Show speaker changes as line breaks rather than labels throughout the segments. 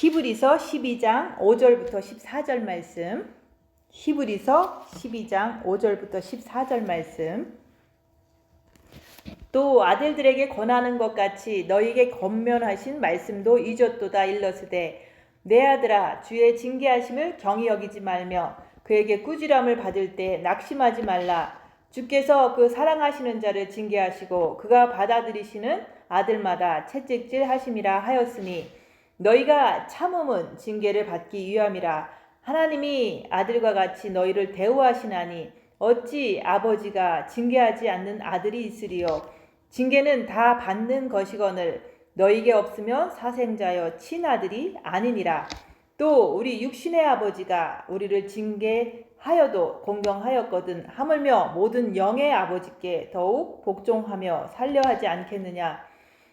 히브리서 12장 5절부터 14절 말씀. 히브리서 12장 5절부터 14절 말씀. 또 아들들에게 권하는 것 같이 너희에게 권면하신 말씀도 잊었도다 일러스되 내 아들아 주의 징계하심을 경히 여기지 말며 그에게 꾸지람을 받을 때 낙심하지 말라. 주께서 그 사랑하시는 자를 징계하시고 그가 받아들이시는 아들마다 채찍질 하심이라 하였으니 너희가 참음은 징계를 받기 위함이라. 하나님이 아들과 같이 너희를 대우하시나니 어찌 아버지가 징계하지 않는 아들이 있으리요. 징계는 다 받는 것이거늘 너희에게 없으면 사생자여 친아들이 아니니라. 또 우리 육신의 아버지가 우리를 징계하여도 공경하였거든 하물며 모든 영의 아버지께 더욱 복종하며 살려 하지 않겠느냐.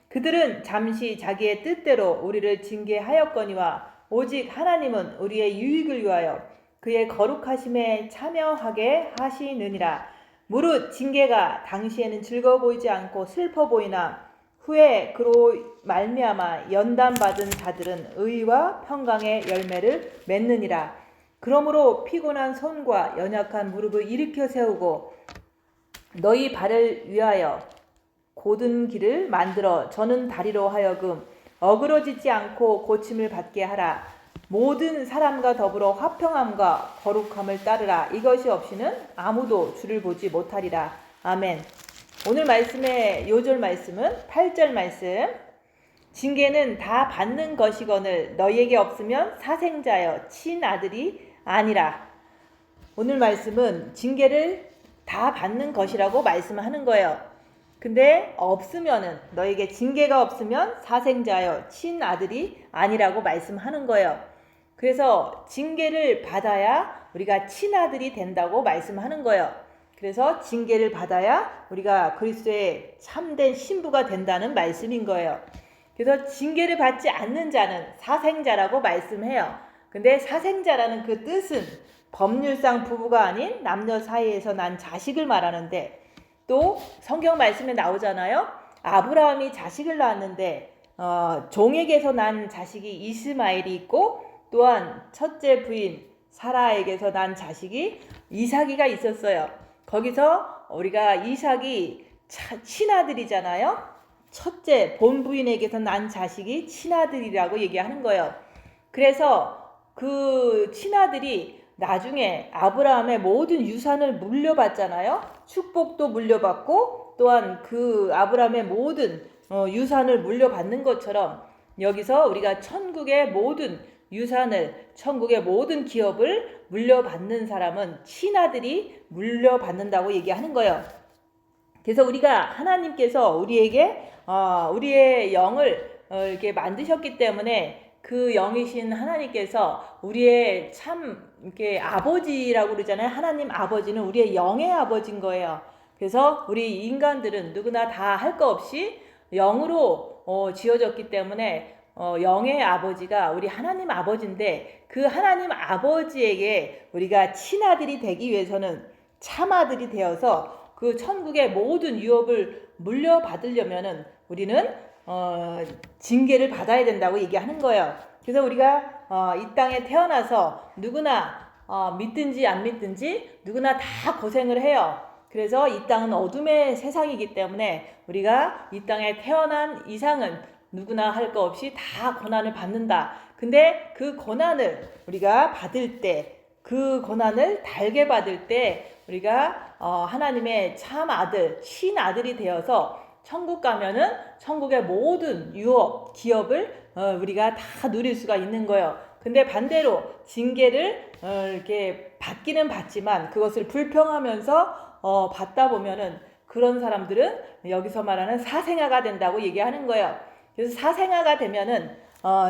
그들은 잠시 자기의 뜻대로 우리를 징계하였거니와 오직 하나님은 우리의 유익을 위하여 그의 거룩하심에 참여하게 하시느니라. 무릇 징계가 당시에는 즐거워 보이지 않고 슬퍼 보이나 후에 그로 말미암아 연단받은 자들은 의와 평강의 열매를 맺느니라. 그러므로 피곤한 손과 연약한 무릎을 일으켜 세우고 너희 발을 위하여 곧은 길을 만들어 저는 다리로 하여금 어그러지지 않고 고침을 받게 하라. 모든 사람과 더불어 화평함과 거룩함을 따르라. 이것이 없이는 아무도 주를 보지 못하리라. 아멘. 오늘 말씀의 요절 말씀은 8절 말씀. 징계는 다 받는 것이거늘 너희에게 없으면 사생자여 친아들이 아니라. 오늘 말씀은 징계를 다 받는 것이라고 말씀하는 거예요. 근데 없으면은 너에게 징계가 없으면 사생자여 친아들이 아니라고 말씀하는 거예요. 그래서 징계를 받아야 우리가 친아들이 된다고 말씀하는 거예요. 그래서 징계를 받아야 우리가 그리스도의 참된 신부가 된다는 말씀인 거예요. 그래서 징계를 받지 않는 자는 사생자라고 말씀해요. 근데 사생자라는 그 뜻은 법률상 부부가 아닌 남녀 사이에서 난 자식을 말하는데 또 성경 말씀에 나오잖아요. 아브라함이 자식을 낳았는데 종에게서 난 자식이 이스마엘이 있고 또한 첫째 부인 사라에게서 난 자식이 이삭이가 있었어요. 거기서 우리가 이삭이 친아들이잖아요. 첫째 본부인에게서 난 자식이 친아들이라고 얘기하는 거예요. 그래서 그 친아들이 나중에 아브라함의 모든 유산을 물려받잖아요. 축복도 물려받고 또한 그 아브라함의 모든 유산을 물려받는 것처럼 여기서 우리가 천국의 모든 유산을, 천국의 모든 기업을 물려받는 사람은 친아들이 물려받는다고 얘기하는 거예요. 그래서 우리가 하나님께서 우리에게 우리의 영을 이렇게 만드셨기 때문에 그 영이신 하나님께서 우리의 참 이렇게 아버지라고 그러잖아요. 하나님 아버지는 우리의 영의 아버지인 거예요. 그래서 우리 인간들은 누구나 다 할 거 없이 영으로 지어졌기 때문에 영의 아버지가 우리 하나님 아버지인데 그 하나님 아버지에게 우리가 친아들이 되기 위해서는 참아들이 되어서 그 천국의 모든 유업을 물려받으려면은 우리는 징계를 받아야 된다고 얘기하는 거예요. 그래서 우리가 이 땅에 태어나서 누구나 믿든지 안 믿든지 누구나 다 고생을 해요. 그래서 이 땅은 어둠의 세상이기 때문에 우리가 이 땅에 태어난 이상은 누구나 할 거 없이 다 고난을 받는다. 근데 그 고난을 우리가 받을 때, 그 고난을 달게 받을 때 우리가 하나님의 참 아들, 친아들이 되어서 천국 가면은 천국의 모든 유업, 기업을 우리가 다 누릴 수가 있는 거예요. 근데 반대로 징계를 이렇게 받기는 받지만 그것을 불평하면서 받다 보면은 그런 사람들은 여기서 말하는 사생아가 된다고 얘기하는 거예요. 그래서 사생아가 되면은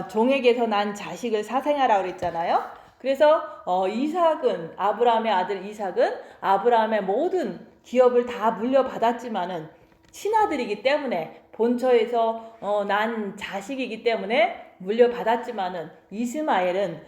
종에게서 난 자식을 사생아라고 그랬잖아요. 그래서 이삭은 아브라함의 아들 이삭은 아브라함의 모든 기업을 다 물려받았지만은 친아들이기 때문에 본처에서 난 자식이기 때문에 물려받았지만은 이스마엘은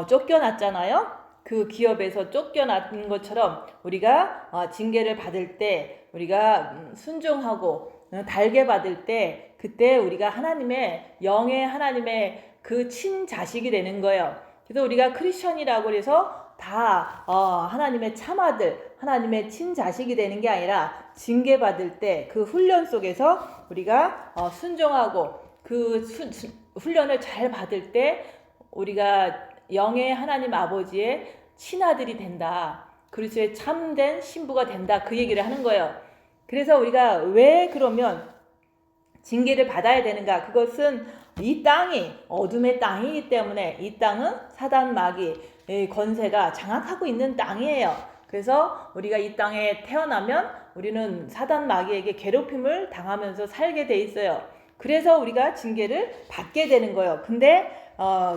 쫓겨났잖아요. 그 기업에서 쫓겨난 것처럼 우리가 징계를 받을 때 우리가 순종하고 달게 받을 때 그때 우리가 하나님의 영의 하나님의 그 친자식이 되는 거예요. 그래서 우리가 크리스천이라고 해서 다 하나님의 참아들, 하나님의 친자식이 되는 게 아니라 징계받을 때 그 훈련 속에서 우리가 순종하고 그 훈련을 잘 받을 때 우리가 영의 하나님 아버지의 친아들이 된다. 그리스도의 참된 신부가 된다. 그 얘기를 하는 거예요. 그래서 우리가 왜 그러면 징계를 받아야 되는가? 그것은 이 땅이 어둠의 땅이기 때문에 이 땅은 사단 마귀의 권세가 장악하고 있는 땅이에요. 그래서 우리가 이 땅에 태어나면 우리는 사단 마귀에게 괴롭힘을 당하면서 살게 돼 있어요. 그래서 우리가 징계를 받게 되는 거예요. 근데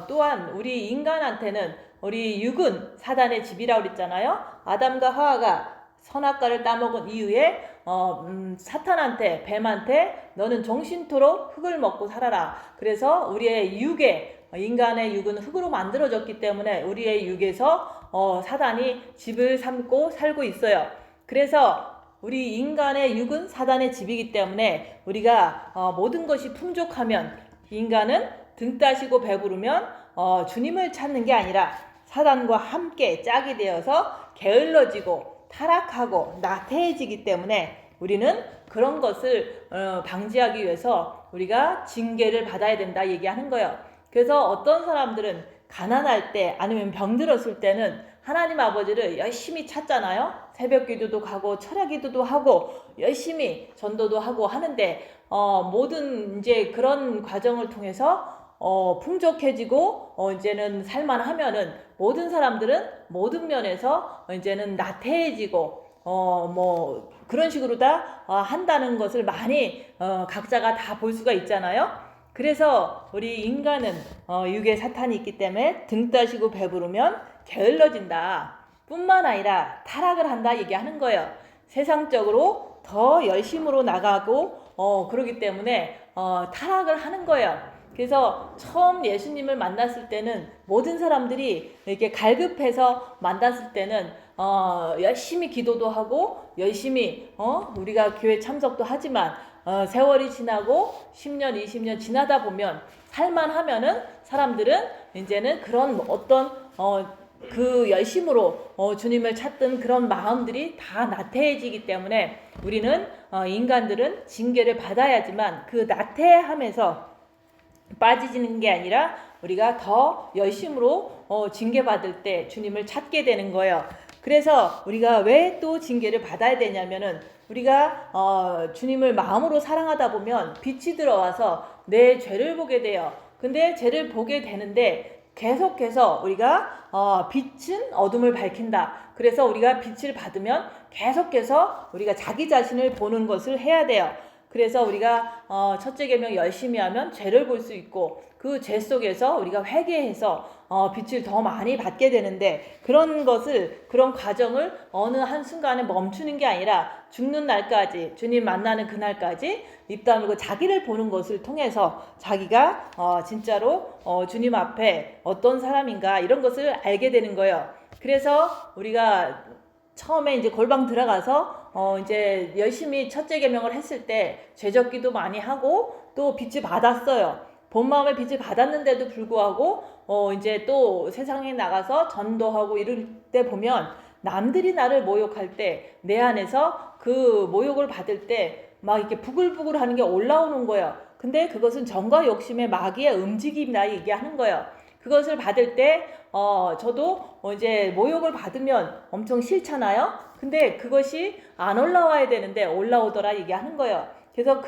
또한 우리 인간한테는 우리 육은 사단의 집이라고 그랬잖아요. 아담과 하와가 선악과를 따먹은 이후에 사탄한테, 뱀한테 너는 정신토록 흙을 먹고 살아라. 그래서 우리의 육에, 인간의 육은 흙으로 만들어졌기 때문에 우리의 육에서 사단이 집을 삼고 살고 있어요. 그래서 우리 인간의 육은 사단의 집이기 때문에 우리가 모든 것이 풍족하면, 인간은 등 따시고 배부르면 주님을 찾는 게 아니라 사단과 함께 짝이 되어서 게을러지고 타락하고 나태해지기 때문에 우리는 그런 것을 방지하기 위해서 우리가 징계를 받아야 된다 얘기하는 거예요. 그래서 어떤 사람들은 가난할 때 아니면 병들었을 때는 하나님 아버지를 열심히 찾잖아요. 새벽 기도도 가고 철야 기도도 하고 열심히 전도도 하고 하는데 모든 이제 그런 과정을 통해서 풍족해지고 이제는 살만하면은 모든 사람들은 모든 면에서 이제는 나태해지고 뭐 그런 식으로 다 한다는 것을 많이 각자가 다 볼 수가 있잖아요. 그래서 우리 인간은 육에 사탄이 있기 때문에 등 따시고 배부르면 게을러진다 뿐만 아니라 타락을 한다 얘기하는 거예요. 세상적으로 더 열심으로 나가고 그러기 때문에 타락을 하는 거예요. 그래서 처음 예수님을 만났을 때는 모든 사람들이 이렇게 갈급해서 만났을 때는 열심히 기도도 하고 열심히 우리가 교회 참석도 하지만 세월이 지나고 10년, 20년 지나다 보면 살만하면은 사람들은 이제는 그런 어떤 그 열심으로 주님을 찾던 그런 마음들이 다 나태해지기 때문에 우리는 인간들은 징계를 받아야지만 그 나태함에서 빠지는 게 아니라 우리가 더 열심으로 징계받을 때 주님을 찾게 되는 거예요. 그래서 우리가 왜 또 징계를 받아야 되냐면은 우리가 주님을 마음으로 사랑하다 보면 빛이 들어와서 내 죄를 보게 돼요. 근데 죄를 보게 되는데 계속해서 우리가 빛은 어둠을 밝힌다. 그래서 우리가 빛을 받으면 계속해서 우리가 자기 자신을 보는 것을 해야 돼요. 그래서 우리가 첫째 계명 열심히 하면 죄를 볼 수 있고 그 죄 속에서 우리가 회개해서 빛을 더 많이 받게 되는데 그런 과정을 어느 한순간에 멈추는 게 아니라 죽는 날까지, 주님 만나는 그날까지 입 다물고 자기를 보는 것을 통해서 자기가 진짜로 주님 앞에 어떤 사람인가 이런 것을 알게 되는 거예요. 그래서 우리가 처음에 이제 골방 들어가서 이제 열심히 첫째 계명을 했을 때 죄적기도 많이 하고 또 빛을 받았어요. 본 마음에 빛을 받았는데도 불구하고 이제 또 세상에 나가서 전도하고 이럴 때 보면 남들이 나를 모욕할 때 내 안에서 그 모욕을 받을 때 막 이렇게 부글부글 하는 게 올라오는 거예요. 근데 그것은 정과 욕심의 마귀의 움직임이라 얘기하는 거예요. 그것을 받을 때 저도 이제 모욕을 받으면 엄청 싫잖아요. 근데 그것이 안 올라와야 되는데 올라오더라 얘기하는 거예요. 그래서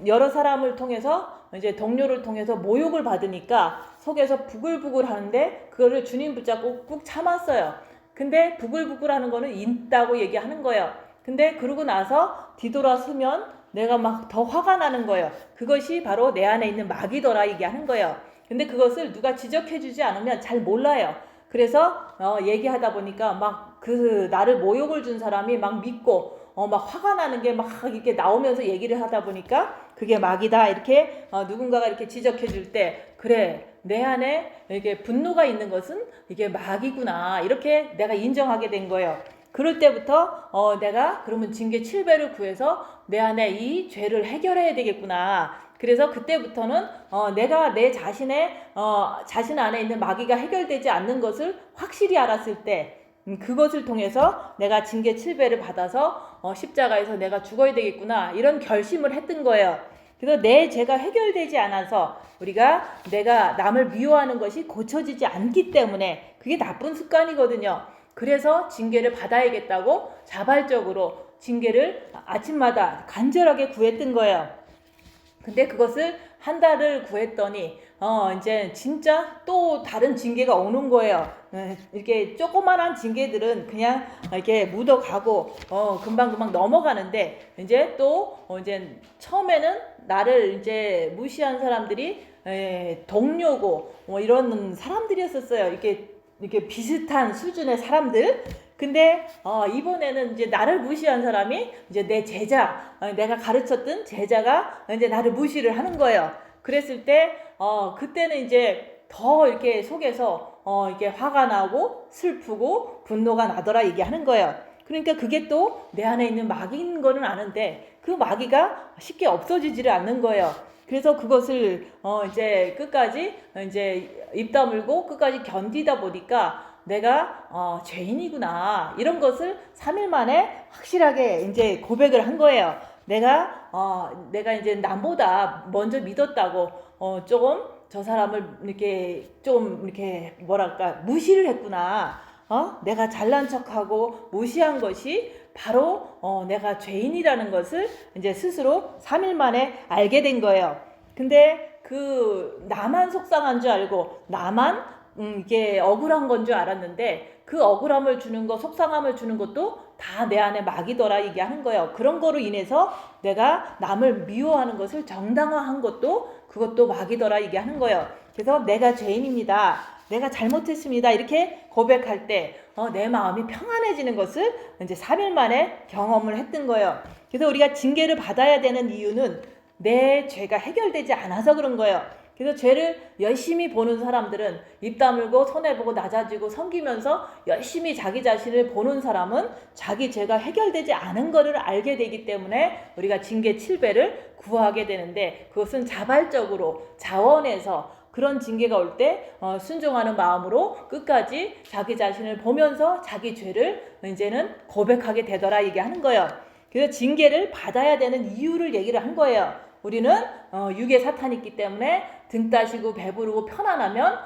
여러 사람을 통해서 이제 동료를 통해서 모욕을 받으니까 속에서 부글부글 하는데 그거를 주님 붙잡고 꾹 참았어요. 근데 부글부글 하는 거는 있다고 얘기하는 거예요. 근데 그러고 나서 뒤돌아서면 내가 막 더 화가 나는 거예요. 그것이 바로 내 안에 있는 마귀더라 얘기하는 거예요. 근데 그것을 누가 지적해주지 않으면 잘 몰라요. 그래서 얘기하다 보니까 막 나를 모욕을 준 사람이 막 믿고 막 화가 나는 게 막 이렇게 나오면서 얘기를 하다 보니까 그게 마귀다 이렇게 누군가가 이렇게 지적해 줄 때 그래 내 안에 이렇게 분노가 있는 것은 이게 마귀구나 이렇게 내가 인정하게 된 거예요. 그럴 때부터 내가 그러면 징계 7배를 구해서 내 안에 이 죄를 해결해야 되겠구나. 그래서 그때부터는 내가 내 자신 안에 있는 마귀가 해결되지 않는 것을 확실히 알았을 때 그것을 통해서 내가 징계 7배를 받아서 십자가에서 내가 죽어야 되겠구나 이런 결심을 했던 거예요. 그래서 내 죄가 해결되지 않아서 내가 남을 미워하는 것이 고쳐지지 않기 때문에 그게 나쁜 습관이거든요. 그래서 징계를 받아야겠다고 자발적으로 징계를 아침마다 간절하게 구했던 거예요. 근데 그것을 한 달을 구했더니 이제 진짜 또 다른 징계가 오는 거예요. 이렇게 조그만한 징계들은 그냥 이렇게 묻어가고 금방금방 넘어가는데 이제 또 이제 처음에는 나를 이제 무시한 사람들이 동료고 이런 사람들이었었어요. 이렇게 비슷한 수준의 사람들. 근데 이번에는 이제 나를 무시한 사람이 이제 내 제자, 내가 가르쳤던 제자가 이제 나를 무시를 하는 거예요. 그랬을 때 그때는 이제 더 이렇게 속에서 이렇게 화가 나고 슬프고 분노가 나더라 얘기하는 거예요. 그러니까 그게 또 내 안에 있는 마귀인 거는 아는데 그 마귀가 쉽게 없어지지를 않는 거예요. 그래서 그것을 이제 끝까지 이제 입 다물고 끝까지 견디다 보니까 내가 죄인이구나 이런 것을 3일 만에 확실하게 이제 고백을 한 거예요. 내가 이제 남보다 먼저 믿었다고 조금 저 사람을 이렇게 좀 이렇게 뭐랄까 무시를 했구나. 내가 잘난 척하고 무시한 것이 바로 내가 죄인이라는 것을 이제 스스로 3일 만에 알게 된 거예요. 근데 그 나만 속상한 줄 알고 나만 이게 억울한 건 줄 알았는데 그 억울함을 주는 거, 속상함을 주는 것도 다 내 안에 마귀더라 얘기하는 거예요. 그런 거로 인해서 내가 남을 미워하는 것을 정당화한 것도 그것도 마귀더라 얘기하는 거예요. 그래서 내가 죄인입니다. 내가 잘못했습니다. 이렇게 고백할 때 내 마음이 평안해지는 것을 이제 3일 만에 경험을 했던 거예요. 그래서 우리가 징계를 받아야 되는 이유는 내 죄가 해결되지 않아서 그런 거예요. 그래서 죄를 열심히 보는 사람들은 입 다물고 손해보고 낮아지고 섬기면서 열심히 자기 자신을 보는 사람은 자기 죄가 해결되지 않은 것을 알게 되기 때문에 우리가 징계 7배를 구하게 되는데 그것은 자발적으로 자원해서 그런 징계가 올 때 순종하는 마음으로 끝까지 자기 자신을 보면서 자기 죄를 이제는 고백하게 되더라 얘기하는 거예요. 그래서 징계를 받아야 되는 이유를 얘기를 한 거예요. 우리는 육의 사탄이 있기 때문에 등 따시고 배부르고 편안하면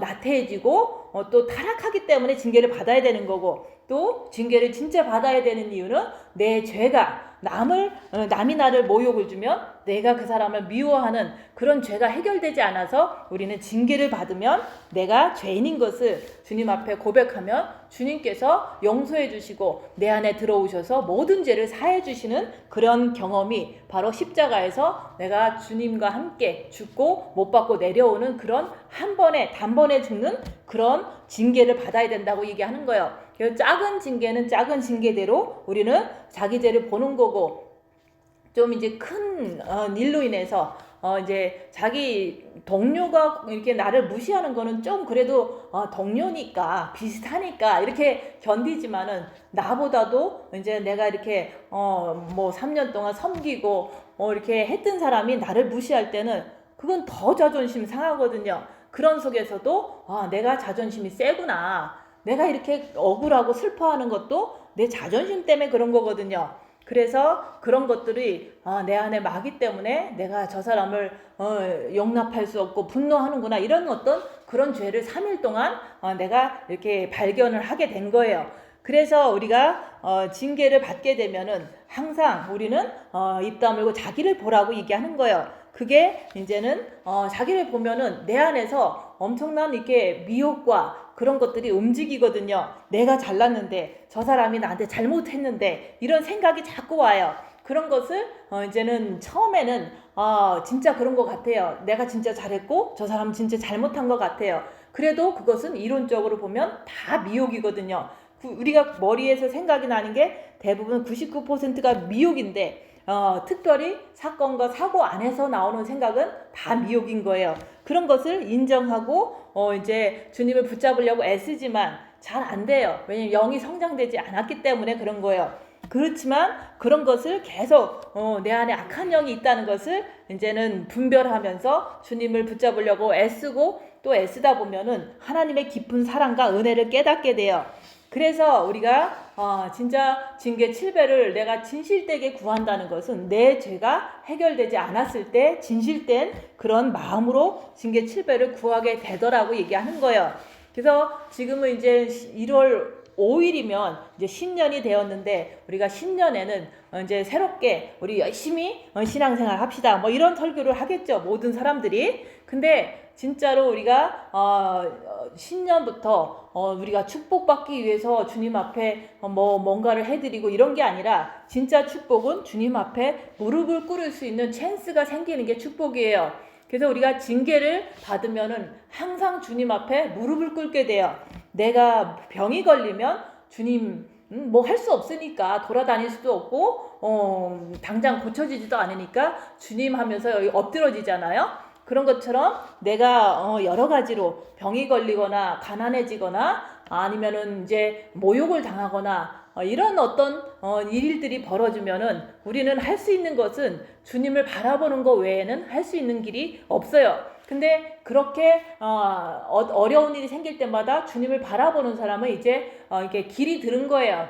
나태해지고 또 타락하기 때문에 징계를 받아야 되는 거고 또 징계를 진짜 받아야 되는 이유는 내 죄가 남이 나를 모욕을 주면 내가 그 사람을 미워하는 그런 죄가 해결되지 않아서 우리는 징계를 받으면 내가 죄인인 것을 주님 앞에 고백하면 주님께서 용서해 주시고 내 안에 들어오셔서 모든 죄를 사해 주시는 그런 경험이 바로 십자가에서 내가 주님과 함께 죽고 못 받고 내려오는 그런 단번에 죽는 그런 징계를 받아야 된다고 얘기하는 거예요. 그래서 작은 징계는 작은 징계대로 우리는 자기 죄를 보는 거고 좀 이제 큰 일로 인해서 이제 자기 동료가 이렇게 나를 무시하는 거는 좀 그래도 동료니까 비슷하니까 이렇게 견디지만은 나보다도 이제 내가 이렇게 뭐 3년 동안 섬기고 이렇게 했던 사람이 나를 무시할 때는 그건 더 자존심 상하거든요. 그런 속에서도 내가 자존심이 세구나. 내가 이렇게 억울하고 슬퍼하는 것도 내 자존심 때문에 그런 거거든요. 그래서 그런 것들이 내 안에 마귀 때문에 내가 저 사람을 용납할 수 없고 분노하는구나 이런 어떤 그런 죄를 3일 동안 내가 이렇게 발견을 하게 된 거예요. 그래서 우리가 징계를 받게 되면은 항상 우리는 입 다물고 자기를 보라고 얘기하는 거예요. 그게 이제는 자기를 보면은 내 안에서 엄청난 이렇게 미혹과 그런 것들이 움직이거든요. 내가 잘났는데 저 사람이 나한테 잘못했는데 이런 생각이 자꾸 와요. 그런 것을 이제는 처음에는 진짜 그런 것 같아요. 내가 진짜 잘했고 저 사람은 진짜 잘못한 것 같아요. 그래도 그것은 이론적으로 보면 다 미혹이거든요. 우리가 머리에서 생각이 나는 게 대부분 99%가 미혹인데 특별히 사건과 사고 안에서 나오는 생각은 다 미혹인 거예요. 그런 것을 인정하고 이제 주님을 붙잡으려고 애쓰지만 잘 안 돼요. 왜냐면 영이 성장되지 않았기 때문에 그런 거예요. 그렇지만 그런 것을 계속 내 안에 악한 영이 있다는 것을 이제는 분별하면서 주님을 붙잡으려고 애쓰고 또 애쓰다 보면은 하나님의 깊은 사랑과 은혜를 깨닫게 돼요. 그래서 우리가 진짜 징계 7배를 내가 진실되게 구한다는 것은 내 죄가 해결되지 않았을 때 진실된 그런 마음으로 징계 7배를 구하게 되더라고 얘기하는 거예요. 그래서 지금은 이제 1월 5일이면 이제 신년이 되었는데 우리가 신년에는 이제 새롭게 우리 열심히 신앙생활 합시다. 뭐 이런 설교를 하겠죠. 모든 사람들이. 근데 진짜로 우리가 신년부터 우리가 축복받기 위해서 주님 앞에 뭔가를 해드리고 이런 게 아니라 진짜 축복은 주님 앞에 무릎을 꿇을 수 있는 찬스가 생기는 게 축복이에요. 그래서 우리가 징계를 받으면은 항상 주님 앞에 무릎을 꿇게 돼요. 내가 병이 걸리면 주님 뭐 할 수 없으니까 돌아다닐 수도 없고 당장 고쳐지지도 않으니까 주님 하면서 여기 엎드러지잖아요. 그런 것처럼 내가 여러 가지로 병이 걸리거나 가난해지거나 아니면은 이제 모욕을 당하거나 이런 어떤 일들이 벌어지면은 우리는 할 수 있는 것은 주님을 바라보는 것 외에는 할 수 있는 길이 없어요. 근데 그렇게 어려운 일이 생길 때마다 주님을 바라보는 사람은 이제 이렇게 길이 들은 거예요.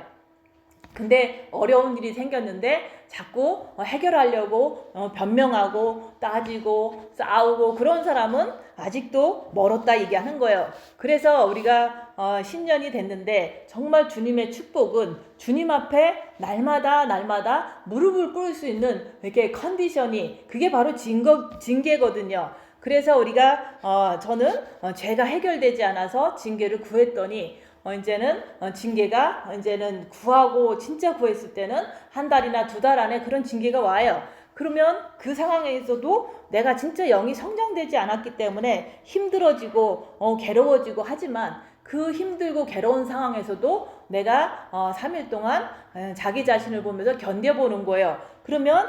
근데 어려운 일이 생겼는데 자꾸 해결하려고 변명하고 따지고 싸우고 그런 사람은 아직도 멀었다 얘기하는 거예요. 그래서 우리가 신년이 됐는데 정말 주님의 축복은 주님 앞에 날마다 무릎을 꿇을 수 있는 이렇게 컨디션이 그게 바로 징계거든요. 그래서 우리가 저는 죄가 해결되지 않아서 징계를 구했더니 이제는 징계가 이제는 구하고 진짜 구했을 때는 한 달이나 2달 안에 그런 징계가 와요. 그러면 그 상황에서도 내가 진짜 영이 성장되지 않았기 때문에 힘들어지고 괴로워지고 하지만 그 힘들고 괴로운 상황에서도 내가 3일 동안 자기 자신을 보면서 견뎌보는 거예요. 그러면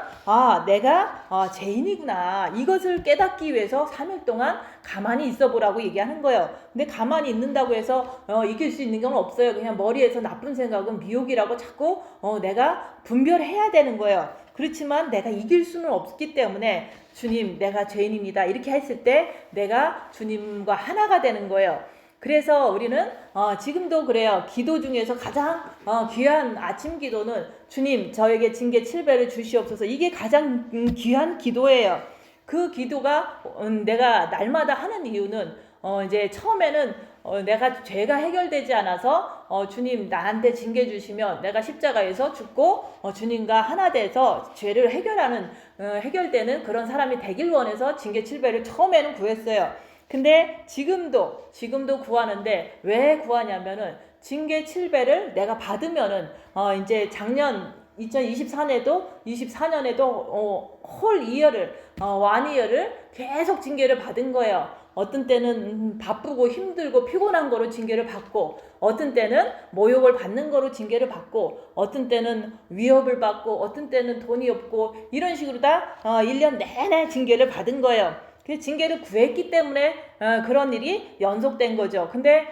내가 죄인이구나 이것을 깨닫기 위해서 3일 동안 가만히 있어 보라고 얘기하는 거예요. 근데 가만히 있는다고 해서 이길 수 있는 건 없어요. 그냥 머리에서 나쁜 생각은 미혹이라고 자꾸 내가 분별해야 되는 거예요. 그렇지만 내가 이길 수는 없기 때문에 주님 내가 죄인입니다 이렇게 했을 때 내가 주님과 하나가 되는 거예요. 그래서 우리는 지금도 그래요. 기도 중에서 가장 귀한 아침 기도는 주님 저에게 징계 7배를 주시옵소서. 이게 가장 귀한 기도예요. 그 기도가 내가 날마다 하는 이유는 이제 처음에는 내가 죄가 해결되지 않아서 주님 나한테 징계 주시면 내가 십자가에서 죽고 주님과 하나 돼서 죄를 해결되는 그런 사람이 되길 원해서 징계 7배를 처음에는 구했어요. 근데 지금도 구하는데 왜 구하냐면은 징계 7배를 내가 받으면은 이제 작년 2024년에도 홀 이어를 완이어를 계속 징계를 받은 거예요. 어떤 때는 바쁘고 힘들고 피곤한 거로 징계를 받고 어떤 때는 모욕을 받는 거로 징계를 받고 어떤 때는 위협을 받고 어떤 때는 돈이 없고 이런 식으로 다 1년 내내 징계를 받은 거예요. 징계를 구했기 때문에 그런 일이 연속된 거죠. 근데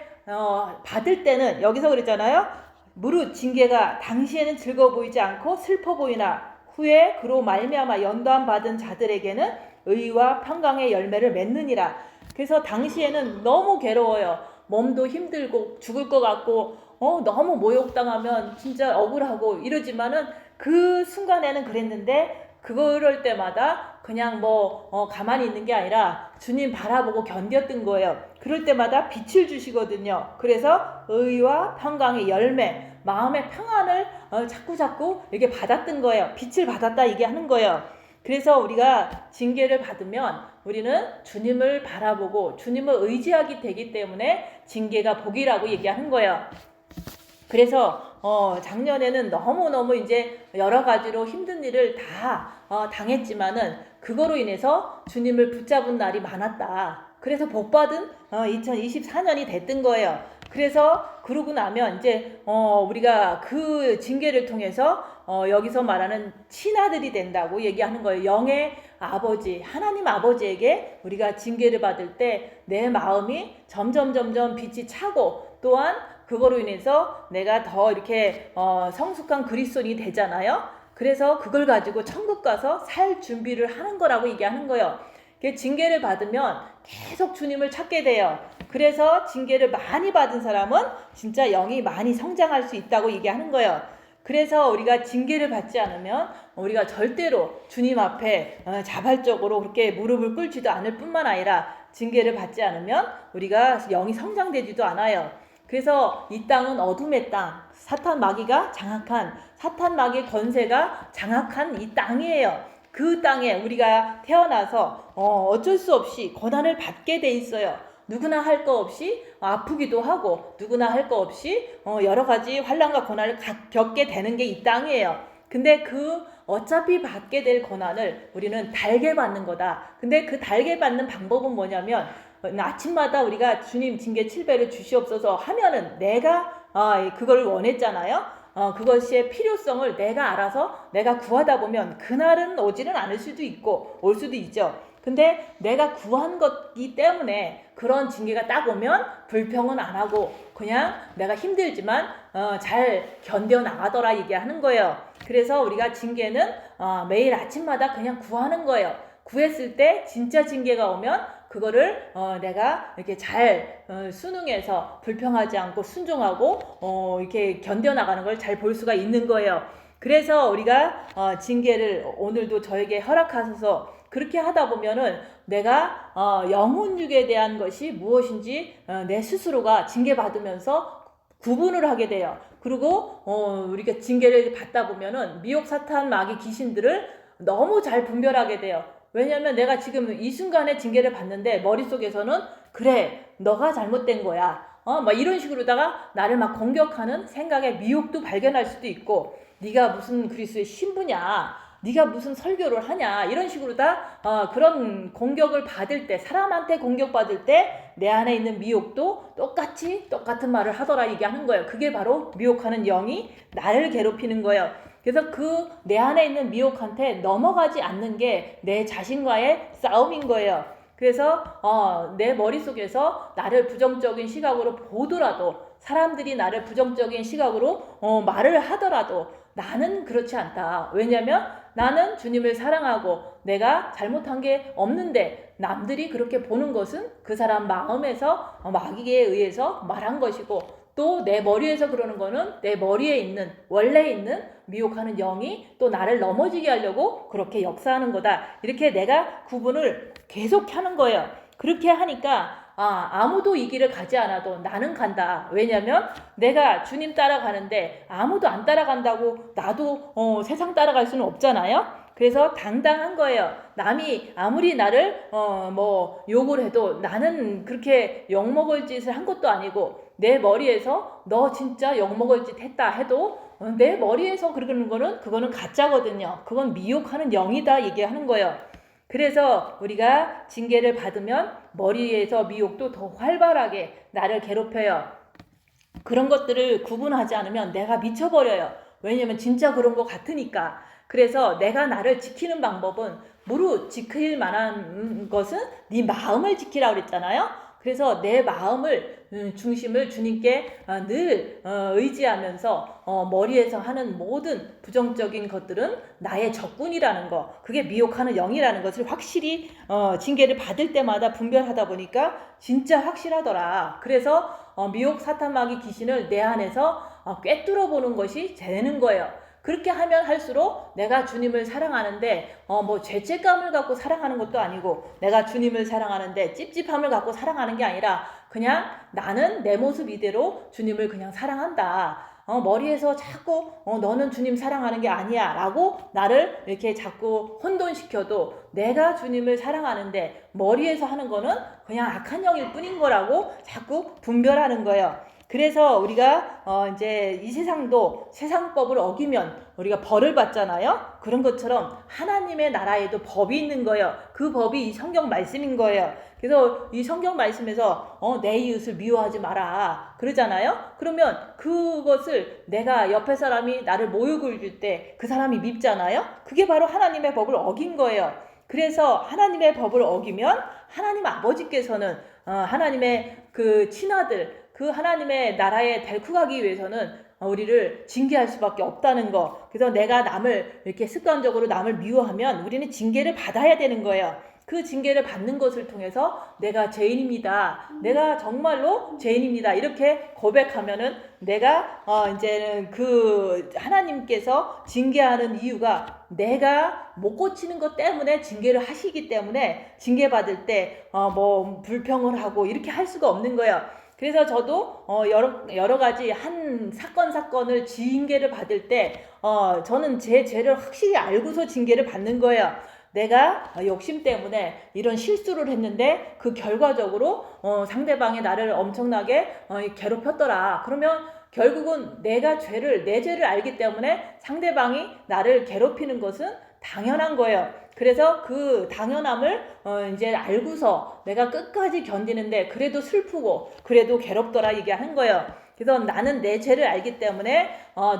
받을 때는 여기서 그랬잖아요. 무릇 징계가 당시에는 즐거워 보이지 않고 슬퍼 보이나 후에 그로 말미암아 연도함 받은 자들에게는 의와 평강의 열매를 맺느니라. 그래서 당시에는 너무 괴로워요. 몸도 힘들고 죽을 것 같고 너무 모욕당하면 진짜 억울하고 이러지만은 그 순간에는 그랬는데 그럴 때마다 그냥 가만히 있는 게 아니라 주님 바라보고 견뎠던 거예요. 그럴 때마다 빛을 주시거든요. 그래서 의와 평강의 열매, 마음의 평안을 자꾸 이렇게 받았던 거예요. 빛을 받았다 이게 하는 거예요. 그래서 우리가 징계를 받으면 우리는 주님을 바라보고 주님을 의지하게 되기 때문에 징계가 복이라고 얘기하는 거예요. 그래서 작년에는 너무너무 이제 여러 가지로 힘든 일을 다 당했지만은 그거로 인해서 주님을 붙잡은 날이 많았다. 그래서 복받은 2024년이 됐던 거예요. 그래서 그러고 나면 이제 우리가 그 징계를 통해서 여기서 말하는 친아들이 된다고 얘기하는 거예요. 영의 아버지, 하나님 아버지에게 우리가 징계를 받을 때 내 마음이 점점 빛이 차고 또한 그거로 인해서 내가 더 이렇게 성숙한 그리스도인이 되잖아요. 그래서 그걸 가지고 천국 가서 살 준비를 하는 거라고 얘기하는 거예요. 징계를 받으면 계속 주님을 찾게 돼요. 그래서 징계를 많이 받은 사람은 진짜 영이 많이 성장할 수 있다고 얘기하는 거예요. 그래서 우리가 징계를 받지 않으면 우리가 절대로 주님 앞에 자발적으로 그렇게 무릎을 꿇지도 않을 뿐만 아니라 징계를 받지 않으면 우리가 영이 성장되지도 않아요. 그래서 이 땅은 어둠의 땅, 사탄 마귀가 장악한, 사탄 마귀의 권세가 장악한 이 땅이에요. 그 땅에 우리가 태어나서 어쩔 수 없이 고난을 받게 돼 있어요. 누구나 할 거 없이 아프기도 하고 누구나 할 거 없이 여러 가지 환난과 고난을 겪게 되는 게 이 땅이에요. 근데 그 어차피 받게 될 고난을 우리는 달게 받는 거다. 근데 그 달게 받는 방법은 뭐냐면 아침마다 우리가 주님 징계 7배를 주시옵소서 하면은 내가 그걸 원했잖아요. 그것의 필요성을 내가 알아서 내가 구하다 보면 그날은 오지는 않을 수도 있고 올 수도 있죠. 근데 내가 구한 것이기 때문에 그런 징계가 딱 오면 불평은 안 하고 그냥 내가 힘들지만 잘 견뎌 나가더라 얘기하는 거예요. 그래서 우리가 징계는 매일 아침마다 그냥 구하는 거예요. 구했을 때 진짜 징계가 오면 그거를 내가 이렇게 잘 순응해서 불평하지 않고 순종하고 이렇게 견뎌 나가는 걸 잘 볼 수가 있는 거예요. 그래서 우리가 징계를 오늘도 저에게 허락하셔서 그렇게 하다 보면은 내가 영혼육에 대한 것이 무엇인지 내 스스로가 징계받으면서 구분을 하게 돼요. 그리고 우리가 징계를 받다 보면은 미혹 사탄 마귀 귀신들을 너무 잘 분별하게 돼요. 왜냐면 내가 지금 이 순간에 징계를 받는데 머릿속에서는 그래 너가 잘못된 거야 막 이런 식으로다가 나를 막 공격하는 생각의 미혹도 발견할 수도 있고 네가 무슨 그리스도의 신부냐 네가 무슨 설교를 하냐 이런 식으로 다 그런 공격을 받을 때 사람한테 공격받을 때 내 안에 있는 미혹도 똑같은 말을 하더라 얘기하는 거예요. 그게 바로 미혹하는 영이 나를 괴롭히는 거예요. 그래서 그 내 안에 있는 미혹한테 넘어가지 않는 게 내 자신과의 싸움인 거예요. 그래서 내 머릿속에서 나를 부정적인 시각으로 보더라도 사람들이 나를 부정적인 시각으로 말을 하더라도 나는 그렇지 않다. 왜냐면 나는 주님을 사랑하고 내가 잘못한 게 없는데 남들이 그렇게 보는 것은 그 사람 마음에서 마귀에 의해서 말한 것이고 또 내 머리에서 그러는 거는 내 머리에 있는 원래 있는 미혹하는 영이 또 나를 넘어지게 하려고 그렇게 역사하는 거다. 이렇게 내가 구분을 계속 하는 거예요. 그렇게 하니까 아무도 이 길을 가지 않아도 나는 간다. 왜냐면 내가 주님 따라가는데 아무도 안 따라간다고 나도 세상 따라갈 수는 없잖아요. 그래서 당당한 거예요. 남이 아무리 나를 욕을 해도 나는 그렇게 욕먹을 짓을 한 것도 아니고 내 머리에서 너 진짜 욕먹을 짓 했다 해도 내 머리에서 그러는 거는 그거는 가짜거든요. 그건 미혹하는 영이다 얘기하는 거예요. 그래서 우리가 징계를 받으면 머리에서 미혹도 더 활발하게 나를 괴롭혀요. 그런 것들을 구분하지 않으면 내가 미쳐버려요. 왜냐면 진짜 그런 것 같으니까. 그래서 내가 나를 지키는 방법은 무릇 지킬 만한 것은 네 마음을 지키라고 그랬잖아요. 그래서 내 마음을 중심을 주님께 늘 의지하면서 머리에서 하는 모든 부정적인 것들은 나의 적군이라는 거, 그게 미혹하는 영이라는 것을 확실히 징계를 받을 때마다 분별하다 보니까 진짜 확실하더라. 그래서 미혹 사탄 마귀 귀신을 내 안에서 꿰뚫어 보는 것이 되는 거예요. 그렇게 하면 할수록 내가 주님을 사랑하는데 죄책감을 갖고 사랑하는 것도 아니고 내가 주님을 사랑하는데 찝찝함을 갖고 사랑하는 게 아니라 그냥 나는 내 모습 이대로 주님을 그냥 사랑한다. 머리에서 자꾸 너는 주님 사랑하는 게 아니야 라고 나를 이렇게 자꾸 혼돈시켜도 내가 주님을 사랑하는데 머리에서 하는 거는 그냥 악한 영일 뿐인 거라고 자꾸 분별하는 거예요. 그래서 우리가 이제 이 세상도 세상법을 어기면 우리가 벌을 받잖아요. 그런 것처럼 하나님의 나라에도 법이 있는 거예요. 그 법이 이 성경 말씀인 거예요. 그래서 이 성경 말씀에서 내 이웃을 미워하지 마라 그러잖아요. 그러면 그것을 내가 옆에 사람이 나를 모욕을 줄 때 그 사람이 밉잖아요. 그게 바로 하나님의 법을 어긴 거예요. 그래서 하나님의 법을 어기면 하나님 아버지께서는 하나님의 그 친아들, 그 하나님의 나라에 데리고 가기 위해서는 우리를 징계할 수밖에 없다는 거. 그래서 내가 남을 이렇게 습관적으로 남을 미워하면 우리는 징계를 받아야 되는 거예요. 그 징계를 받는 것을 통해서 내가 죄인입니다. 내가 정말로 죄인입니다. 이렇게 고백하면은 내가 이제는 그 하나님께서 징계하는 이유가 내가 못 고치는 것 때문에 징계를 하시기 때문에 징계받을 때 뭐 불평을 하고 이렇게 할 수가 없는 거예요. 그래서 저도 여러 가지 한 사건을 징계를 받을 때 저는 제 죄를 확실히 알고서 징계를 받는 거예요. 내가 욕심 때문에 이런 실수를 했는데 그 결과적으로 상대방이 나를 엄청나게 괴롭혔더라. 그러면 결국은 내 죄를 알기 때문에 상대방이 나를 괴롭히는 것은 당연한 거예요. 그래서 그 당연함을 이제 알고서 내가 끝까지 견디는데 그래도 슬프고 그래도 괴롭더라 얘기하는 거예요. 그래서 나는 내 죄를 알기 때문에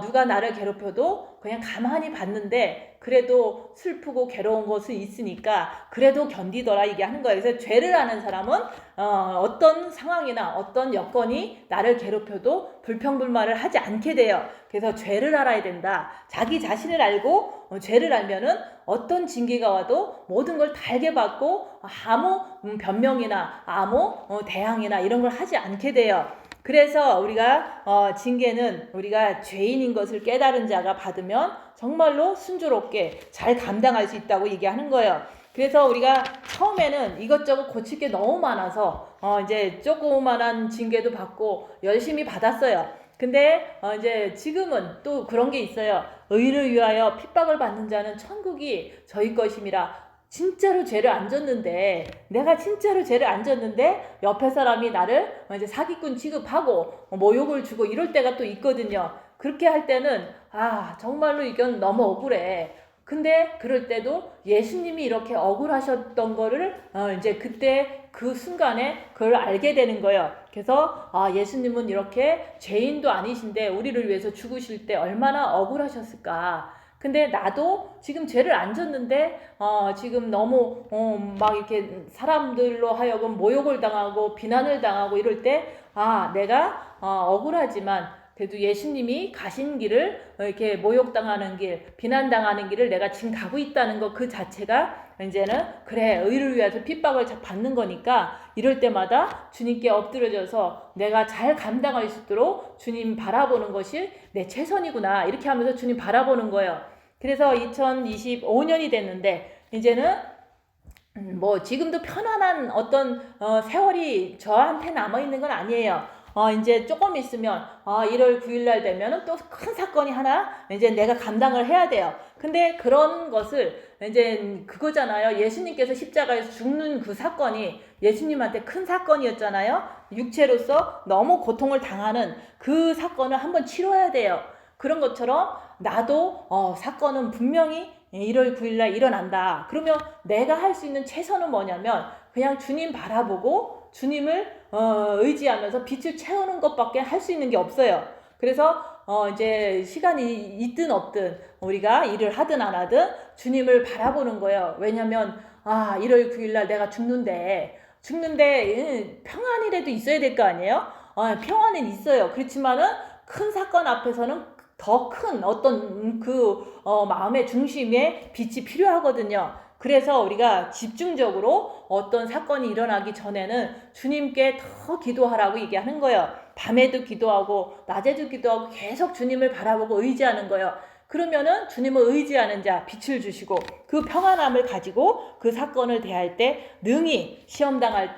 누가 나를 괴롭혀도 그냥 가만히 봤는데 그래도 슬프고 괴로운 것은 있으니까 그래도 견디더라 얘기하는 거예요. 그래서 죄를 아는 사람은 어떤 상황이나 어떤 여건이 나를 괴롭혀도 불평불만을 하지 않게 돼요. 그래서 죄를 알아야 된다. 자기 자신을 알고 죄를 알면은 어떤 징계가 와도 모든 걸 달게 받고 아무 변명이나 아무 대항이나 이런 걸 하지 않게 돼요. 그래서 우리가 징계는 우리가 죄인인 것을 깨달은 자가 받으면 정말로 순조롭게 잘 감당할 수 있다고 얘기하는 거예요. 그래서 우리가 처음에는 이것저것 고칠 게 너무 많아서 이제 조그만한 징계도 받고 열심히 받았어요. 근데 이제 지금은 또 그런 게 있어요. 의를 위하여 핍박을 받는 자는 천국이 저희 것임이라. 진짜로 죄를 안 졌는데 내가 진짜로 죄를 안 졌는데 옆에 사람이 나를 이제 사기꾼 취급하고 모욕을 주고 이럴 때가 또 있거든요. 그렇게 할 때는 정말로 이건 너무 억울해. 근데 그럴 때도 예수님이 이렇게 억울하셨던 거를 이제 그때 그 순간에 그걸 알게 되는 거예요. 그래서 예수님은 이렇게 죄인도 아니신데 우리를 위해서 죽으실 때 얼마나 억울하셨을까. 근데 나도 지금 죄를 안 졌는데 지금 너무 막 이렇게 사람들로 하여금 모욕을 당하고 비난을 당하고 이럴 때 내가 억울하지만 그래도 예수님이 가신 길을 이렇게 모욕당하는 길, 비난당하는 길을 내가 지금 가고 있다는 것 그 자체가 이제는 그래 의를 위해서 핍박을 받는 거니까 이럴 때마다 주님께 엎드려져서 내가 잘 감당할 수 있도록 주님 바라보는 것이 내 최선이구나 이렇게 하면서 주님 바라보는 거예요. 그래서 2025년이 됐는데 이제는 뭐 지금도 편안한 어떤 세월이 저한테 남아있는 건 아니에요. 이제 조금 있으면 1월 9일 날 되면 또 큰 사건이 하나 이제 내가 감당을 해야 돼요. 근데 그런 것을 이제 그거잖아요. 예수님께서 십자가에서 죽는 그 사건이 예수님한테 큰 사건이었잖아요. 육체로서 너무 고통을 당하는 그 사건을 한번 치러야 돼요. 그런 것처럼 나도 사건은 분명히 1월 9일 날 일어난다. 그러면 내가 할 수 있는 최선은 뭐냐면 그냥 주님 바라보고 주님을 의지하면서 빛을 채우는 것밖에 할 수 있는 게 없어요. 그래서 이제 시간이 있든 없든 우리가 일을 하든 안 하든 주님을 바라보는 거예요. 왜냐면 1월 9일 날 내가 죽는데 평안이라도 있어야 될 거 아니에요? 평안은 있어요. 그렇지만은 큰 사건 앞에서는 더 큰 어떤 그 마음의 중심에 빛이 필요하거든요. 그래서 우리가 집중적으로 어떤 사건이 일어나기 전에는 주님께 더 기도하라고 얘기하는 거예요. 밤에도 기도하고 낮에도 기도하고 계속 주님을 바라보고 의지하는 거예요. 그러면은 주님을 의지하는 자 빛을 주시고 그 평안함을 가지고 그 사건을 대할 때 능히 시험 당할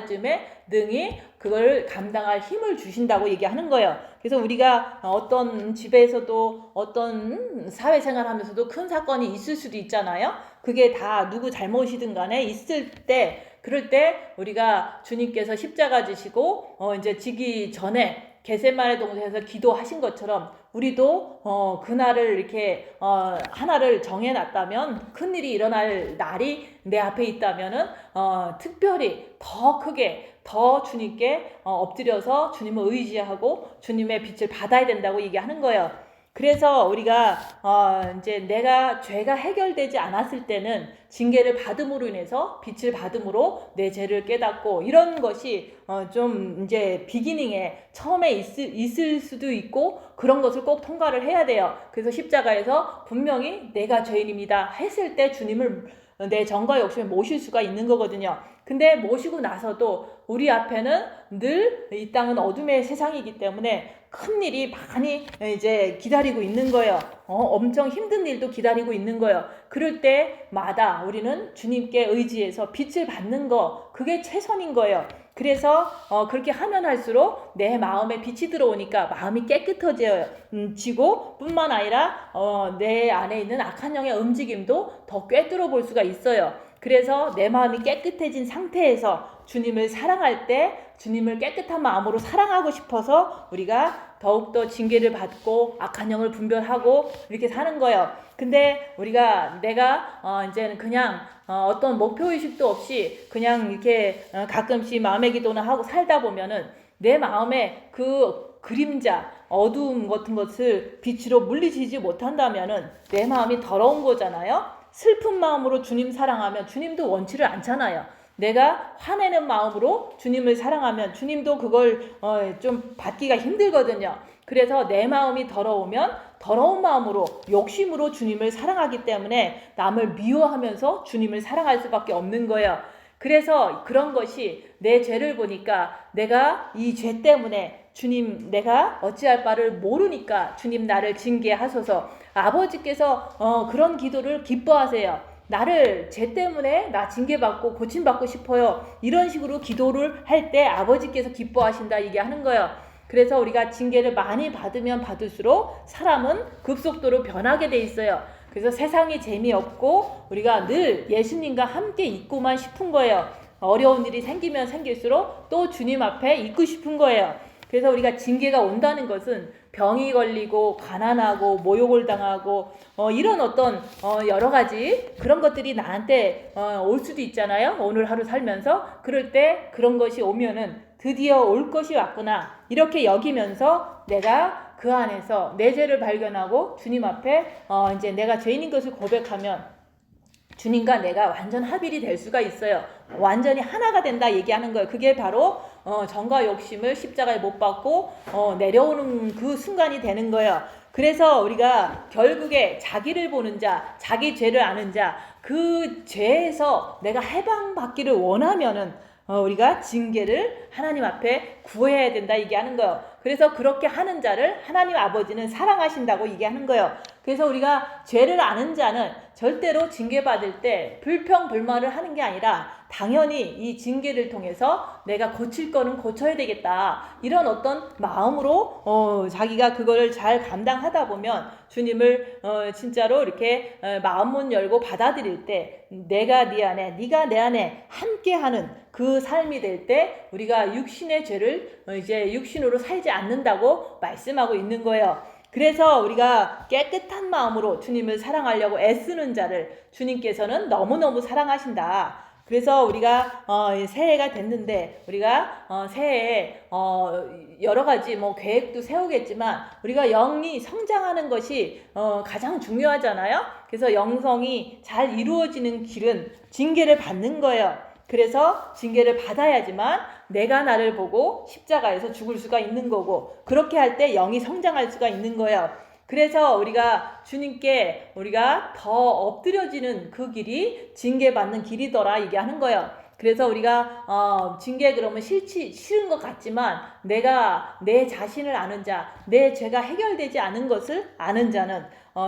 쯤에 능히 그걸 감당할 힘을 주신다고 얘기하는 거예요. 그래서 우리가 어떤 집에서도 어떤 사회생활 하면서도 큰 사건이 있을 수도 있잖아요. 그게 다 누구 잘못이든 간에 있을 때 그럴 때 우리가 주님께서 십자가 지시고 이제 지기 전에 겟세마네 동산에서 기도하신 것처럼 우리도 그날을 이렇게 하나를 정해놨다면 큰일이 일어날 날이 내 앞에 있다면은 특별히 더 크게 더 주님께 엎드려서 주님을 의지하고 주님의 빛을 받아야 된다고 얘기하는 거예요. 그래서 우리가 이제 내가 죄가 해결되지 않았을 때는 징계를 받음으로 인해서 빛을 받음으로 내 죄를 깨닫고 이런 것이 좀 이제 비기닝에 처음에 있을 수도 있고 그런 것을 꼭 통과를 해야 돼요. 그래서 십자가에서 분명히 내가 죄인입니다 했을 때 주님을 내 정과 욕심에 모실 수가 있는 거거든요. 근데 모시고 나서도 우리 앞에는 늘 이 땅은 어둠의 세상이기 때문에 큰 일이 많이 이제 기다리고 있는 거예요. 엄청 힘든 일도 기다리고 있는 거예요. 그럴 때마다 우리는 주님께 의지해서 빛을 받는 거, 그게 최선인 거예요. 그래서 그렇게 하면 할수록 내 마음에 빛이 들어오니까 마음이 깨끗해지고 뿐만 아니라 내 안에 있는 악한 영의 움직임도 더 꿰뚫어 볼 수가 있어요. 그래서 내 마음이 깨끗해진 상태에서 주님을 사랑할 때 주님을 깨끗한 마음으로 사랑하고 싶어서 우리가 더욱더 징계를 받고 악한 영을 분별하고 이렇게 사는 거예요. 근데 내가 이제는 그냥 어떤 목표의식도 없이 그냥 이렇게 가끔씩 마음의 기도는 하고 살다 보면은 내 마음에 그 그림자, 어두움 같은 것을 빛으로 물리치지 못한다면은 내 마음이 더러운 거잖아요. 슬픈 마음으로 주님 사랑하면 주님도 원치를 않잖아요. 내가 화내는 마음으로 주님을 사랑하면 주님도 그걸 좀 받기가 힘들거든요. 그래서 내 마음이 더러우면 더러운 마음으로 욕심으로 주님을 사랑하기 때문에 남을 미워하면서 주님을 사랑할 수밖에 없는 거예요. 그래서 그런 것이 내 죄를 보니까 내가 이 죄 때문에 주님 내가 어찌할 바를 모르니까 주님 나를 징계하소서. 아버지께서 그런 기도를 기뻐하세요. 나를 죄 때문에 나 징계받고 고침받고 싶어요. 이런 식으로 기도를 할 때 아버지께서 기뻐하신다 이게 하는 거예요. 그래서 우리가 징계를 많이 받으면 받을수록 사람은 급속도로 변하게 돼 있어요. 그래서 세상이 재미없고 우리가 늘 예수님과 함께 있고만 싶은 거예요. 어려운 일이 생기면 생길수록 또 주님 앞에 있고 싶은 거예요. 그래서 우리가 징계가 온다는 것은 병이 걸리고 가난하고 모욕을 당하고 이런 어떤 여러 가지 그런 것들이 나한테 올 수도 있잖아요. 오늘 하루 살면서 그럴 때 그런 것이 오면은 드디어 올 것이 왔구나 이렇게 여기면서 내가 그 안에서 내 죄를 발견하고 주님 앞에 이제 내가 죄인인 것을 고백하면 주님과 내가 완전 합일이 될 수가 있어요. 완전히 하나가 된다 얘기하는 거예요. 그게 바로 정과 욕심을 십자가에 못 박고 내려오는 그 순간이 되는 거예요. 그래서 우리가 결국에 자기를 보는 자, 자기 죄를 아는 자, 그 죄에서 내가 해방받기를 원하면은 우리가 징계를 하나님 앞에 구해야 된다 얘기하는 거예요. 그래서 그렇게 하는 자를 하나님 아버지는 사랑하신다고 얘기하는 거예요. 그래서 우리가 죄를 아는 자는 절대로 징계받을 때 불평불만을 하는 게 아니라 당연히 이 징계를 통해서 내가 고칠 거는 고쳐야 되겠다. 이런 어떤 마음으로 자기가 그거를 잘 감당하다 보면 주님을 진짜로 이렇게 마음문 열고 받아들일 때 내가 네 안에 네가 내 안에 함께하는 그 삶이 될 때 우리가 육신의 죄를 이제 육신으로 살지 않는다고 말씀하고 있는 거예요. 그래서 우리가 깨끗한 마음으로 주님을 사랑하려고 애쓰는 자를 주님께서는 너무너무 사랑하신다. 그래서 우리가 새해가 됐는데 우리가 새해에 여러 가지 계획도 세우겠지만 우리가 영이 성장하는 것이 가장 중요하잖아요. 그래서 영성이 잘 이루어지는 길은 징계를 받는 거예요. 그래서 징계를 받아야지만 내가 나를 보고 십자가에서 죽을 수가 있는 거고 그렇게 할 때 영이 성장할 수가 있는 거예요. 그래서 우리가 주님께 우리가 더 엎드려지는 그 길이 징계받는 길이더라 얘기하는 거예요. 그래서 우리가 징계 그러면 싫은 것 같지만 내가 내 자신을 아는 자, 내 죄가 해결되지 않은 것을 아는 자는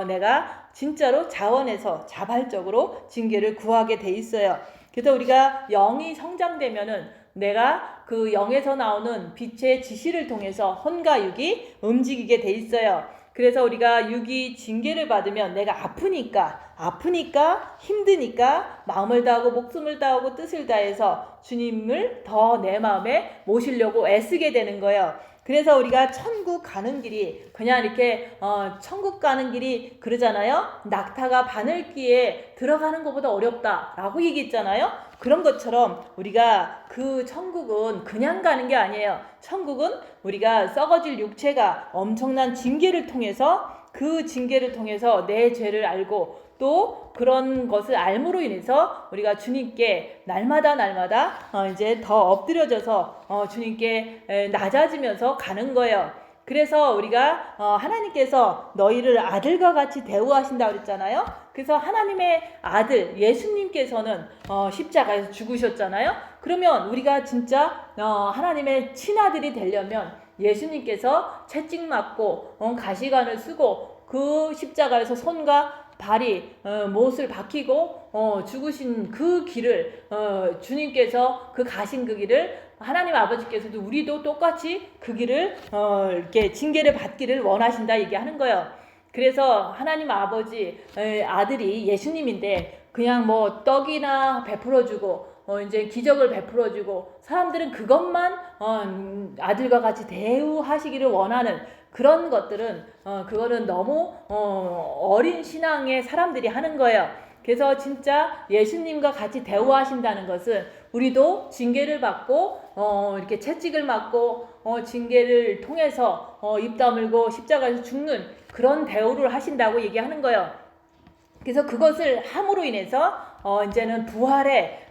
내가 진짜로 자원해서 자발적으로 징계를 구하게 돼 있어요. 그래서 우리가 영이 성장되면은 내가 그 영에서 나오는 빛의 지시를 통해서 혼과 육이 움직이게 돼 있어요. 그래서 우리가 육이 징계를 받으면 내가 아프니까 힘드니까 마음을 다하고 목숨을 다하고 뜻을 다해서 주님을 더 내 마음에 모시려고 애쓰게 되는 거예요. 그래서 우리가 천국 가는 길이 그냥 이렇게 천국 가는 길이 그러잖아요. 낙타가 바늘귀에 들어가는 것보다 어렵다라고 얘기했잖아요. 그런 것처럼 우리가 그 천국은 그냥 가는 게 아니에요. 천국은 우리가 썩어질 육체가 엄청난 징계를 통해서 그 징계를 통해서 내 죄를 알고 또 그런 것을 알므로 인해서 우리가 주님께 날마다 이제 더 엎드려져서 주님께 낮아지면서 가는 거예요. 그래서 우리가 하나님께서 너희를 아들과 같이 대우하신다 그랬잖아요. 그래서 하나님의 아들 예수님께서는 십자가에서 죽으셨잖아요. 그러면 우리가 진짜 하나님의 친아들이 되려면 예수님께서 채찍 맞고 가시관을 쓰고 그 십자가에서 손과 발이 못을 박히고 죽으신 그 길을 주님께서 그 가신 그 길을 하나님 아버지께서도 우리도 똑같이 그 길을 이렇게 징계를 받기를 원하신다 얘기하는 거예요. 그래서 하나님 아버지 아들이 예수님인데 그냥 뭐 떡이나 베풀어주고 이제 기적을 베풀어주고 사람들은 그것만 아들과 같이 대우하시기를 원하는 그런 것들은 그거는 너무 어린 신앙의 사람들이 하는 거예요. 그래서 진짜 예수님과 같이 대우하신다는 것은 우리도 징계를 받고 이렇게 채찍을 맞고 징계를 통해서 입 다물고 십자가에서 죽는 그런 대우를 하신다고 얘기하는 거예요. 그래서 그것을 함으로 인해서 이제는 부활의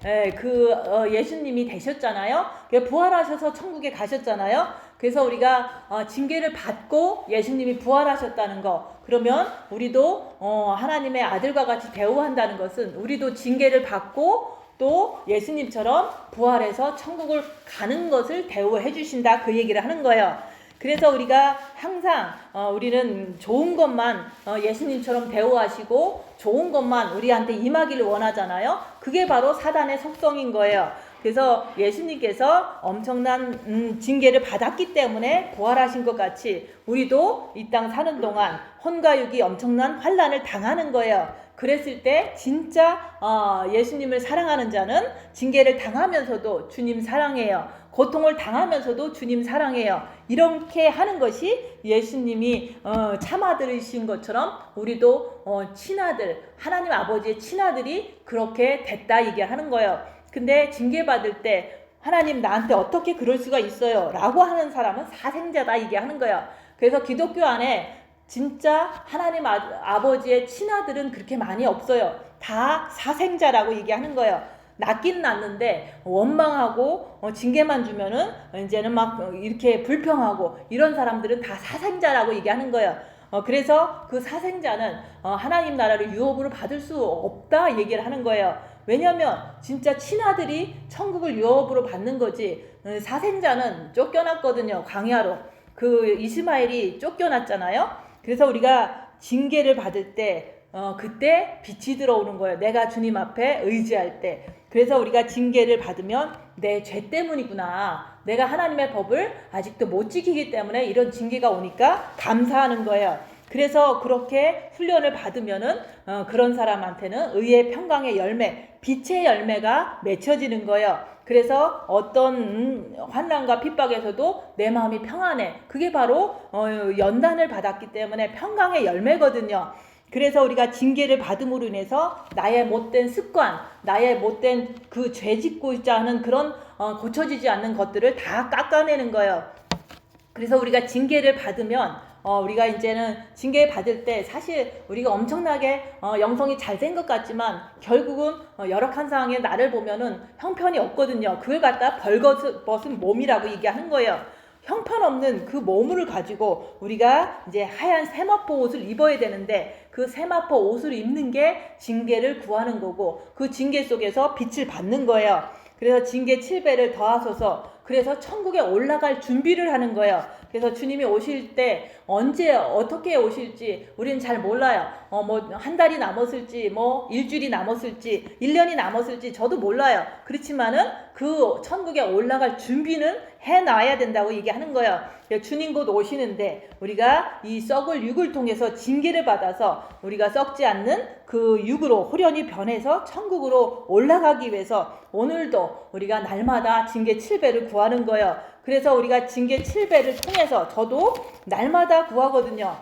예수님이 되셨잖아요. 부활하셔서 천국에 가셨잖아요. 그래서 우리가 징계를 받고 예수님이 부활하셨다는 거, 그러면 우리도 하나님의 아들과 같이 대우한다는 것은 우리도 징계를 받고 또 예수님처럼 부활해서 천국을 가는 것을 대우해 주신다, 그 얘기를 하는 거예요. 그래서 우리가 항상 우리는 좋은 것만 예수님처럼 대우하시고 좋은 것만 우리한테 임하기를 원하잖아요. 그게 바로 사단의 속성인 거예요. 그래서 예수님께서 엄청난 징계를 받았기 때문에 부활하신 것 같이 우리도 이 땅 사는 동안 혼과 육이 엄청난 환난을 당하는 거예요. 그랬을 때 진짜 예수님을 사랑하는 자는 징계를 당하면서도 주님 사랑해요. 고통을 당하면서도 주님 사랑해요. 이렇게 하는 것이 예수님이 참아들으신 것처럼 우리도 친아들, 하나님 아버지의 친아들이 그렇게 됐다 얘기하는 거예요. 근데 징계받을 때 하나님 나한테 어떻게 그럴 수가 있어요? 라고 하는 사람은 사생자다 얘기하는 거예요. 그래서 기독교 안에 진짜 하나님 아버지의 친아들은 그렇게 많이 없어요. 다 사생자라고 얘기하는 거예요. 낫긴 낫는데 원망하고 징계만 주면은 이제는 막 이렇게 불평하고 이런 사람들은 다 사생자라고 얘기하는 거예요. 그래서 그 사생자는 하나님 나라를 유업으로 받을 수 없다 얘기를 하는 거예요. 왜냐하면 진짜 친아들이 천국을 유업으로 받는 거지, 사생자는 쫓겨났거든요. 광야로 그 이스마엘이 쫓겨났잖아요. 그래서 우리가 징계를 받을 때 그때 빛이 들어오는 거예요. 내가 주님 앞에 의지할 때. 그래서 우리가 징계를 받으면 내 죄 때문이구나, 내가 하나님의 법을 아직도 못 지키기 때문에 이런 징계가 오니까 감사하는 거예요. 그래서 그렇게 훈련을 받으면은 그런 사람한테는 의의 평강의 열매, 빛의 열매가 맺혀지는 거예요. 그래서 어떤 환난과 핍박에서도 내 마음이 평안해. 그게 바로 연단을 받았기 때문에 평강의 열매거든요. 그래서 우리가 징계를 받음으로 인해서 나의 못된 습관, 나의 못된 그 죄 짓고 있자 하는 그런 고쳐지지 않는 것들을 다 깎아내는 거예요. 그래서 우리가 징계를 받으면 우리가 이제는 징계 받을 때 사실 우리가 엄청나게 영성이 잘 된 것 같지만 결국은 열악한 상황에 나를 보면은 형편이 없거든요. 그걸 갖다 벌거벗은 몸이라고 얘기하는 거예요. 형편없는 그 몸을 가지고 우리가 이제 하얀 세마포 옷을 입어야 되는데 그 세마포 옷을 입는 게 징계를 구하는 거고 그 징계 속에서 빛을 받는 거예요. 그래서 징계 7배를 더하소서, 그래서 천국에 올라갈 준비를 하는 거예요. 그래서 주님이 오실 때 언제 어떻게 오실지 우리는 잘 몰라요. 뭐 한 달이 남았을지 뭐 일주일이 남았을지 1년이 남았을지 저도 몰라요. 그렇지만은 그 천국에 올라갈 준비는 해놔야 된다고 얘기하는 거예요. 주님 곧 오시는데 우리가 이 썩을 육을 통해서 징계를 받아서 우리가 썩지 않는 그 육으로 호련히 변해서 천국으로 올라가기 위해서 오늘도 우리가 날마다 징계 7배를 구하는 거예요. 그래서 우리가 징계 7배를 통해서 저도 날마다 구하거든요.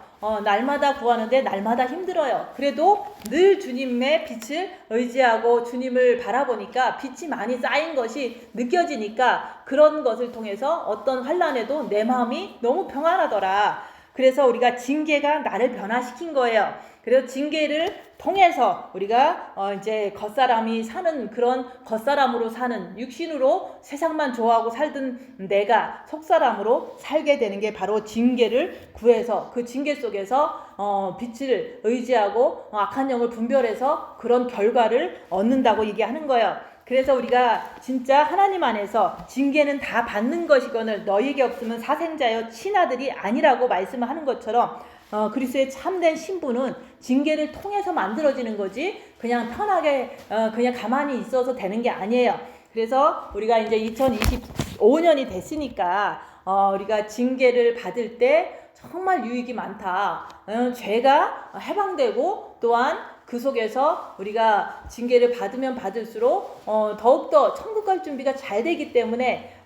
날마다 구하는데 날마다 힘들어요. 그래도 늘 주님의 빛을 의지하고 주님을 바라보니까 빛이 많이 쌓인 것이 느껴지니까 그런 것을 통해서 어떤 환난에도 내 마음이 너무 평안하더라. 그래서 우리가 징계가 나를 변화시킨 거예요. 그래서 징계를 통해서 우리가 이제 겉사람이 사는 그런 겉사람으로 사는 육신으로 세상만 좋아하고 살던 내가 속사람으로 살게 되는 게 바로 징계를 구해서 그 징계 속에서 빛을 의지하고 악한 영을 분별해서 그런 결과를 얻는다고 얘기하는 거예요. 그래서 우리가 진짜 하나님 안에서 징계는 다 받는 것이거늘 너희에게 없으면 사생자여 친아들이 아니라고 말씀하는 것처럼 그리스도의 참된 신부는 징계를 통해서 만들어지는 거지 그냥 편하게 그냥 가만히 있어서 되는 게 아니에요. 그래서 우리가 이제 2025년이 됐으니까 우리가 징계를 받을 때 정말 유익이 많다. 죄가 해방되고 또한 그 속에서 우리가 징계를 받으면 받을수록 더욱더 천국 갈 준비가 잘 되기 때문에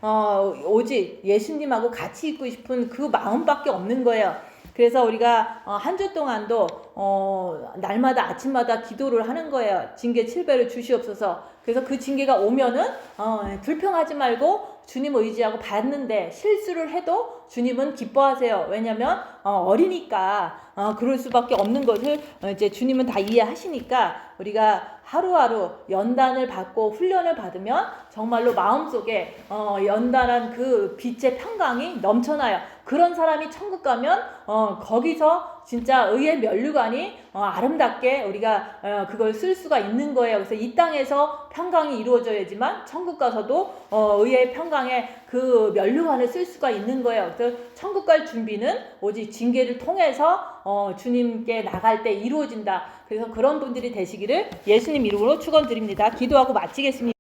오직 예수님하고 같이 있고 싶은 그 마음밖에 없는 거예요. 그래서 우리가 한 주 동안도 날마다 아침마다 기도를 하는 거예요. 징계 7배를 주시옵소서. 그래서 그 징계가 오면은 불평하지 말고 주님 의지하고 받는데 실수를 해도 주님은 기뻐하세요. 왜냐면 어리니까 그럴 수밖에 없는 것을 이제 주님은 다 이해하시니까 우리가 하루하루 연단을 받고 훈련을 받으면 정말로 마음속에 연단한 그 빛의 평강이 넘쳐나요. 그런 사람이 천국 가면 거기서 진짜 의의 면류관이 아름답게 우리가 그걸 쓸 수가 있는 거예요. 그래서 이 땅에서 평강이 이루어져야지만 천국 가서도 의의 평강의 그 면류관을 쓸 수가 있는 거예요. 그래서 천국 갈 준비는 오직 징계를 통해서 주님께 나갈 때 이루어진다. 그래서 그런 분들이 되시기를 예수님 이름으로 축원드립니다. 기도하고 마치겠습니다.